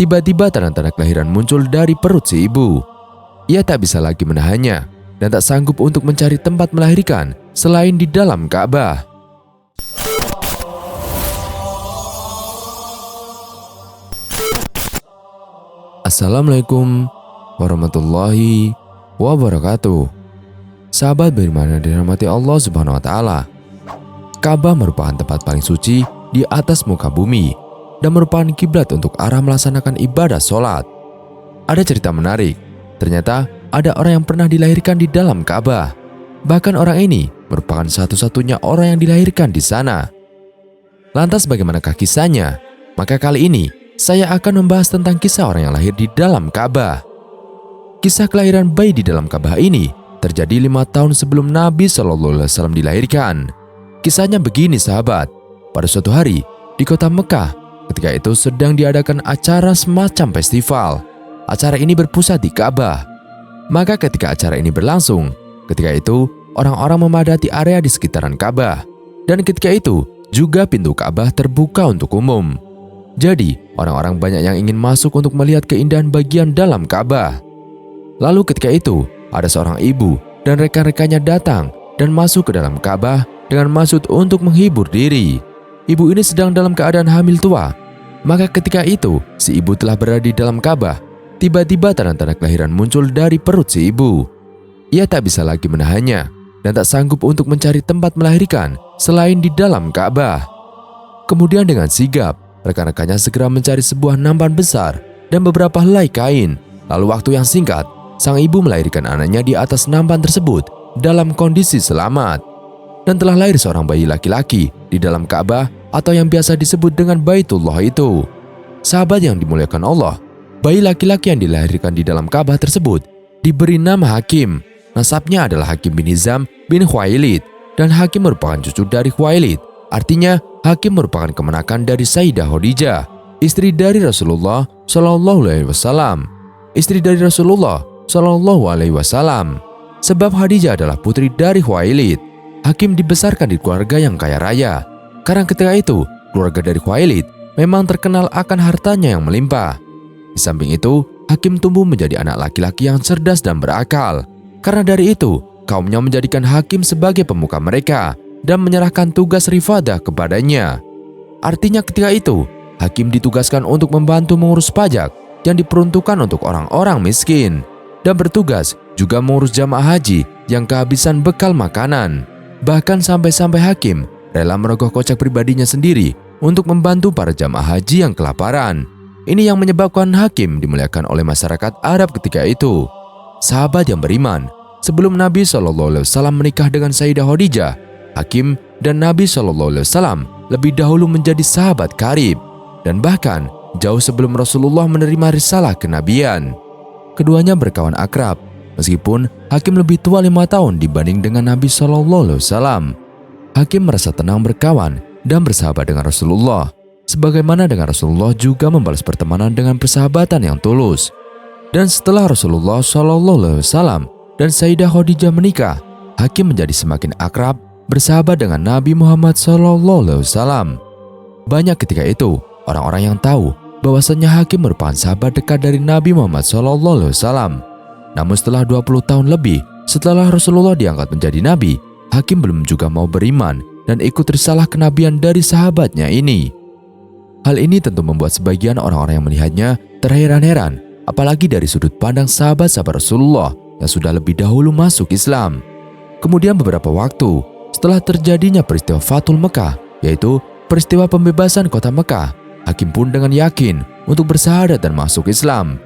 tiba-tiba tanda-tanda kelahiran muncul dari perut si ibu. Ia tak bisa lagi menahannya dan tak sanggup untuk mencari tempat melahirkan selain di dalam Ka'bah. Assalamualaikum warahmatullahi wabarakatuh. Sahabat beriman yang dirahmati Allah Subhanahu wa taala. Ka'bah merupakan tempat paling suci di atas muka bumi dan merupakan kiblat untuk arah melaksanakan ibadah sholat. Ada cerita menarik. Ternyata ada orang yang pernah dilahirkan di dalam Ka'bah. Bahkan orang ini merupakan satu-satunya orang yang dilahirkan di sana. Lantas bagaimanakah kisahnya? Maka kali ini saya akan membahas tentang kisah orang yang lahir di dalam Ka'bah. Kisah kelahiran bayi di dalam Ka'bah ini terjadi 5 tahun sebelum Nabi SAW dilahirkan. Kisahnya begini sahabat. Pada suatu hari di kota Mekah, ketika itu sedang diadakan acara semacam festival. Acara ini berpusat di Ka'bah. Maka ketika acara ini berlangsung, ketika itu orang-orang memadati area di sekitaran Ka'bah. Dan ketika itu juga pintu Ka'bah terbuka untuk umum. Jadi orang-orang banyak yang ingin masuk untuk melihat keindahan bagian dalam Ka'bah. Lalu ketika itu ada seorang ibu dan rekan-rekannya datang dan masuk ke dalam Ka'bah dengan maksud untuk menghibur diri. Ibu ini sedang dalam keadaan hamil tua. Maka ketika itu si ibu telah berada di dalam Ka'bah. Tiba-tiba tanda-tanda kelahiran muncul dari perut si ibu. Ia tak bisa lagi menahannya dan tak sanggup untuk mencari tempat melahirkan selain di dalam Ka'bah. Kemudian dengan sigap, rekan-rekannya segera mencari sebuah nampan besar dan beberapa helai kain. Lalu waktu yang singkat, sang ibu melahirkan anaknya di atas nampan tersebut dalam kondisi selamat. Dan telah lahir seorang bayi laki-laki di dalam Ka'bah atau yang biasa disebut dengan Baitullah itu. Sahabat yang dimuliakan Allah, bayi laki-laki yang dilahirkan di dalam Ka'bah tersebut diberi nama Hakim. Nasabnya adalah Hakim bin Hizam bin Khuwailid, dan Hakim merupakan cucu dari Khuwailid. Artinya Hakim merupakan kemenakan dari Sayyidah Khadijah, istri dari Rasulullah Shallallahu Alaihi Wasallam. Istri dari Rasulullah Shallallahu Alaihi Wasallam. Sebab Khadijah adalah putri dari Khuwailid. Hakim dibesarkan di keluarga yang kaya raya. Karena ketika itu keluarga dari Khuwailid memang terkenal akan hartanya yang melimpah. Di samping itu Hakim tumbuh menjadi anak laki-laki yang cerdas dan berakal. Karena dari itu kaumnya menjadikan Hakim sebagai pemuka mereka dan menyerahkan tugas rifadah kepadanya. Artinya ketika itu Hakim ditugaskan untuk membantu mengurus pajak yang diperuntukkan untuk orang-orang miskin, dan bertugas juga mengurus jamaah haji yang kehabisan bekal makanan. Bahkan sampai-sampai Hakim rela merogoh kocek pribadinya sendiri untuk membantu para jamaah haji yang kelaparan. Ini yang menyebabkan Hakim dimuliakan oleh masyarakat Arab ketika itu. Sahabat yang beriman, sebelum Nabi SAW menikah dengan Sayyidah Khadijah, Hakim dan Nabi SAW lebih dahulu menjadi sahabat karib, dan bahkan jauh sebelum Rasulullah menerima risalah kenabian. Keduanya berkawan akrab, meskipun Hakim lebih tua 5 tahun dibanding dengan Nabi SAW. Hakim merasa tenang berkawan dan bersahabat dengan Rasulullah, sebagaimana dengan Rasulullah juga membalas pertemanan dengan persahabatan yang tulus. Dan setelah Rasulullah SAW dan Sayyidah Khadijah menikah, Hakim menjadi semakin akrab bersahabat dengan Nabi Muhammad SAW. Banyak ketika itu orang-orang yang tahu bahwasannya Hakim merupakan sahabat dekat dari Nabi Muhammad SAW. Namun setelah 20 tahun lebih setelah Rasulullah diangkat menjadi Nabi, Hakim belum juga mau beriman dan ikut risalah kenabian dari sahabatnya ini. Hal ini tentu membuat sebagian orang-orang yang melihatnya terheran-heran, apalagi dari sudut pandang sahabat-sahabat Rasulullah yang sudah lebih dahulu masuk Islam. Kemudian beberapa waktu setelah terjadinya peristiwa Fathul Mekah, yaitu peristiwa pembebasan kota Mekah, Hakim pun dengan yakin untuk bersahadat dan masuk Islam.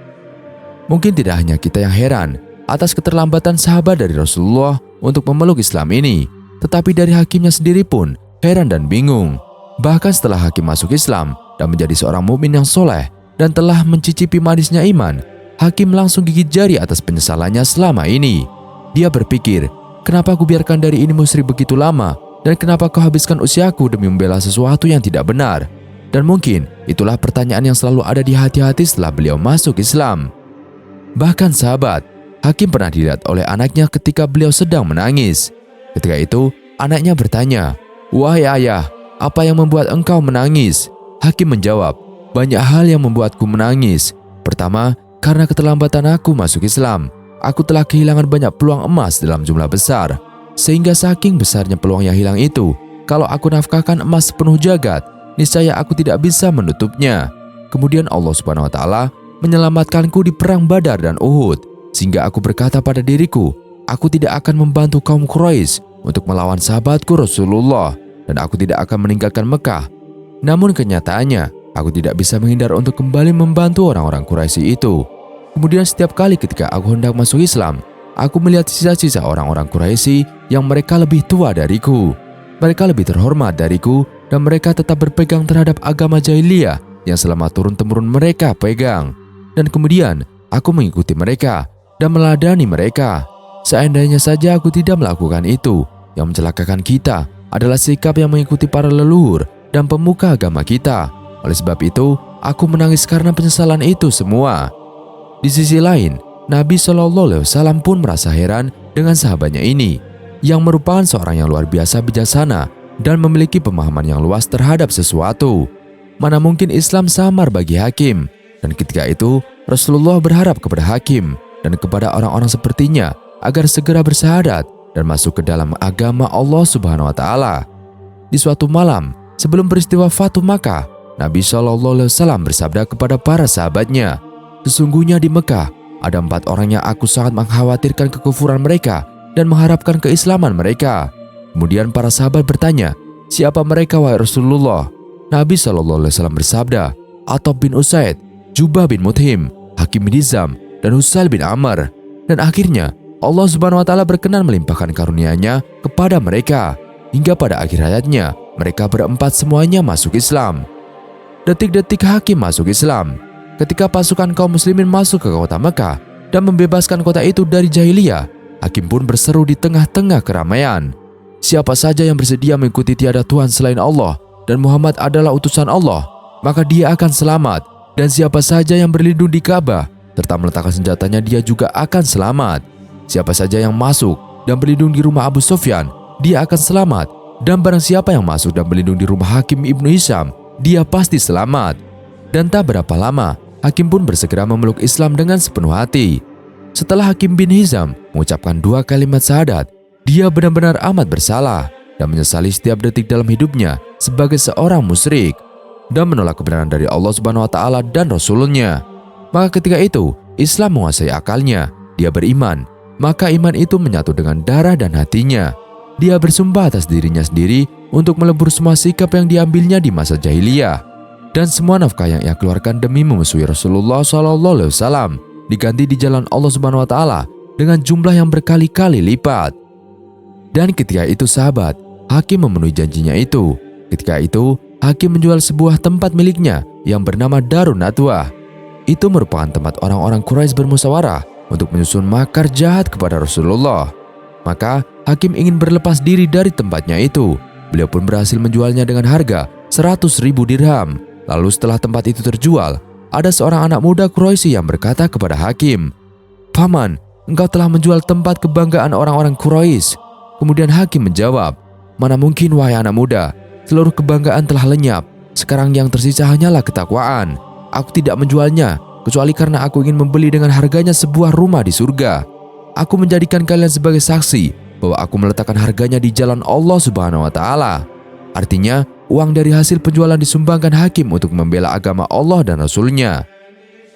Mungkin tidak hanya kita yang heran atas keterlambatan sahabat dari Rasulullah untuk memeluk Islam ini, tetapi dari Hakimnya sendiri pun heran dan bingung. Bahkan setelah Hakim masuk Islam dan menjadi seorang mukmin yang soleh dan telah mencicipi manisnya iman, Hakim langsung gigit jari atas penyesalannya selama ini. Dia berpikir, kenapa aku biarkan dari ini musyrik begitu lama, dan kenapa kau habiskan usiaku demi membela sesuatu yang tidak benar? Dan mungkin itulah pertanyaan yang selalu ada di hati-hati setelah beliau masuk Islam. Bahkan sahabat, Hakim pernah dilihat oleh anaknya ketika beliau sedang menangis. Ketika itu, anaknya bertanya, "Wahai ayah, apa yang membuat engkau menangis?" Hakim menjawab, banyak hal yang membuatku menangis. Pertama, karena keterlambatan aku masuk Islam. Aku telah kehilangan banyak peluang emas dalam jumlah besar. Sehingga saking besarnya peluang yang hilang itu, kalau aku nafkahkan emas sepenuh jagat, niscaya aku tidak bisa menutupnya. Kemudian Allah Subhanahu wa Ta'ala menyelamatkanku di perang Badar dan Uhud, sehingga aku berkata pada diriku, aku tidak akan membantu kaum Quraisy untuk melawan sahabatku Rasulullah, dan aku tidak akan meninggalkan Mekah. Namun kenyataannya, aku tidak bisa menghindar untuk kembali membantu orang-orang Quraisy itu. Kemudian setiap kali ketika aku hendak masuk Islam, aku melihat sisa-sisa orang-orang Quraisy yang mereka lebih tua dariku. Mereka lebih terhormat dariku, dan mereka tetap berpegang terhadap agama jahiliyah yang selama turun-temurun mereka pegang. Dan kemudian aku mengikuti mereka dan meladani mereka. Seandainya saja aku tidak melakukan itu, yang mencelakakan kita adalah sikap yang mengikuti para leluhur dan pemuka agama kita. Oleh sebab itu, aku menangis karena penyesalan itu semua. Di sisi lain, Nabi SAW pun merasa heran dengan sahabatnya ini, yang merupakan seorang yang luar biasa bijaksana dan memiliki pemahaman yang luas terhadap sesuatu. Mana mungkin Islam samar bagi Hakim? Dan ketika itu, Rasulullah berharap kepada Hakim dan kepada orang-orang sepertinya agar segera bersyahadat dan masuk ke dalam agama Allah Subhanahu wa Ta'ala. Di suatu malam, sebelum peristiwa Fatu Makkah, Nabi SAW bersabda kepada para sahabatnya, sesungguhnya di Mekah ada 4 orang yang aku sangat mengkhawatirkan kekufuran mereka dan mengharapkan keislaman mereka. Kemudian para sahabat bertanya, siapa mereka wahai Rasulullah? Nabi SAW bersabda, Attab bin Usaid, Jubah bin Mut'im, Hakim bin Hizam, dan Husail bin Amr. Dan akhirnya Allah Subhanahu wa Ta'ala berkenan melimpahkan karunia-Nya kepada mereka, hingga pada akhir hayatnya mereka berempat semuanya masuk Islam. Detik-detik Hakim masuk Islam. Ketika pasukan kaum muslimin masuk ke kota Mekah dan membebaskan kota itu dari jahiliyah, Hakim pun berseru di tengah-tengah keramaian, siapa saja yang bersedia mengikuti tiada Tuhan selain Allah dan Muhammad adalah utusan Allah, maka dia akan selamat. Dan siapa saja yang berlindung di Ka'bah serta meletakkan senjatanya, dia juga akan selamat. Siapa saja yang masuk dan berlindung di rumah Abu Sufyan, dia akan selamat. Dan barang siapa yang masuk dan berlindung di rumah Hakim ibnu Hisham, dia pasti selamat. Dan tak berapa lama, Hakim pun bersegera memeluk Islam dengan sepenuh hati. Setelah Hakim bin Hizam mengucapkan 2 kalimat syahadat, dia benar-benar amat bersalah dan menyesali setiap detik dalam hidupnya sebagai seorang musyrik dan menolak kebenaran dari Allah Subhanahu wa Ta'ala dan Rasulnya. Maka ketika itu, Islam menguasai akalnya. Dia beriman, maka iman itu menyatu dengan darah dan hatinya. Dia bersumpah atas dirinya sendiri untuk melebur semua sikap yang diambilnya di masa jahiliyah, dan semua nafkah yang ia keluarkan demi memusuhi Rasulullah SAW diganti di jalan Allah Subhanahu wa Ta'ala dengan jumlah yang berkali-kali lipat. Dan ketika itu sahabat, Hakim memenuhi janjinya itu. Ketika itu, Hakim menjual sebuah tempat miliknya yang bernama Darun Nadwah. Itu merupakan tempat orang-orang Quraisy bermusyawarah untuk menyusun makar jahat kepada Rasulullah. Maka Hakim ingin berlepas diri dari tempatnya itu. Beliau pun berhasil menjualnya dengan harga 100.000 dirham. Lalu setelah tempat itu terjual, ada seorang anak muda Quraisy yang berkata kepada Hakim, "Paman, engkau telah menjual tempat kebanggaan orang-orang Quraisy." Kemudian Hakim menjawab, "Mana mungkin wahai anak muda, seluruh kebanggaan telah lenyap. Sekarang yang tersisa hanyalah ketakwaan. Aku tidak menjualnya, kecuali karena aku ingin membeli dengan harganya sebuah rumah di surga. Aku menjadikan kalian sebagai saksi bahwa aku meletakkan harganya di jalan Allah Subhanahu wa Ta'ala." Artinya, uang dari hasil penjualan disumbangkan Hakim untuk membela agama Allah dan Rasulnya.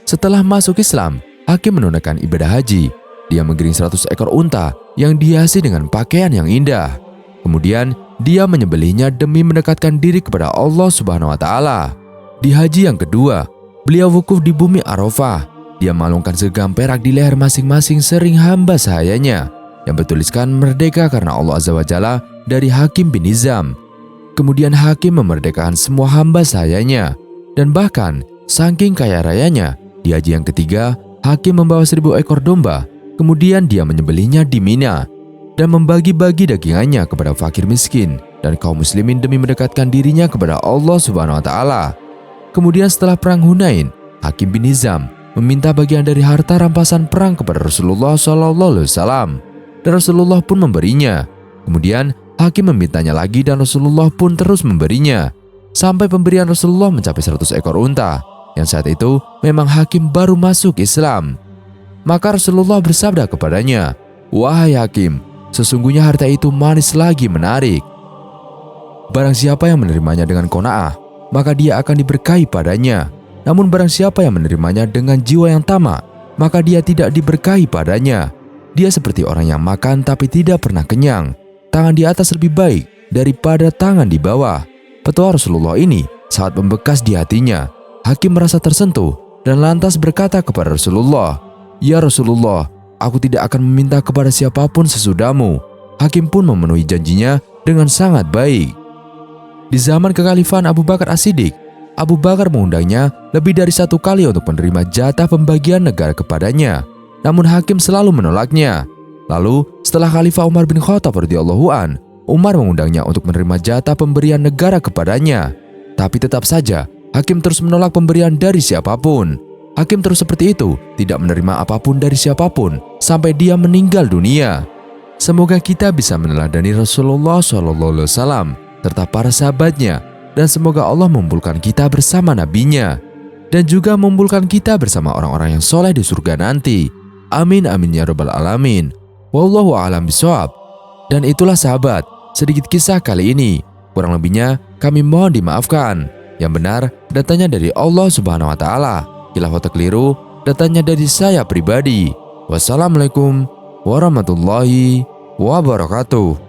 Setelah masuk Islam, Hakim menunaikan ibadah haji. Dia menggiring 100 ekor unta yang dihiasi dengan pakaian yang indah. Kemudian, dia menyembelihnya demi mendekatkan diri kepada Allah Subhanahu wa Ta'ala. Di haji yang kedua, beliau wukuf di bumi Arafah. Dia malungkan segenggam perak di leher masing-masing sering hamba sahayanya yang bertuliskan merdeka karena Allah Azza wa Jalla dari Hakim bin Hizam. Kemudian Hakim memerdekakan semua hamba sahayanya, dan bahkan saking kaya rayanya, di haji yang ketiga, Hakim membawa 1000 ekor domba. Kemudian dia menyembelihnya di Mina dan membagi-bagi dagingannya kepada fakir miskin dan kaum muslimin demi mendekatkan dirinya kepada Allah Subhanahu wa Ta'ala. Kemudian setelah perang Hunain, Hakim bin Hizam meminta bagian dari harta rampasan perang kepada Rasulullah SAW, dan Rasulullah pun memberinya. Kemudian Hakim memintanya lagi dan Rasulullah pun terus memberinya sampai pemberian Rasulullah mencapai 100 ekor unta. yang saat itu memang Hakim baru masuk Islam. Maka Rasulullah bersabda kepadanya, "Wahai Hakim, sesungguhnya harta itu manis lagi menarik. Barang siapa yang menerimanya dengan qanaah, maka dia akan diberkahi padanya. Namun barang siapa yang menerimanya dengan jiwa yang tamak, maka dia tidak diberkahi padanya. Dia seperti orang yang makan tapi tidak pernah kenyang. Tangan di atas lebih baik daripada tangan di bawah." Petua Rasulullah ini sangat membekas di hatinya. Hakim merasa tersentuh dan lantas berkata kepada Rasulullah, "Ya Rasulullah, aku tidak akan meminta kepada siapapun sesudahmu." Hakim pun memenuhi janjinya dengan sangat baik. Di zaman kekhalifahan Abu Bakar As-Siddiq, Abu Bakar mengundangnya lebih dari 1 kali untuk menerima jatah pembagian negara kepadanya. Namun Hakim selalu menolaknya. Lalu setelah Khalifah Umar bin Khattab radhiyallahu an, Umar mengundangnya untuk menerima jatah pemberian negara kepadanya. Tapi tetap saja Hakim terus menolak pemberian dari siapapun. Hakim terus seperti itu, tidak menerima apapun dari siapapun sampai dia meninggal dunia. Semoga kita bisa meneladani Rasulullah SAW serta para sahabatnya, dan semoga Allah mengumpulkan kita bersama nabinya dan juga mengumpulkan kita bersama orang-orang yang soleh di surga nanti. Amin amin ya rabbal alamin. Wallahu a'lam bishawab. Dan itulah sahabat, sedikit kisah kali ini. Kurang lebihnya kami mohon dimaafkan. Yang benar datanya dari Allah Subhanahu wa taala. Khilaf atau keliru datanya dari saya pribadi. Wassalamualaikum warahmatullahi wabarakatuh.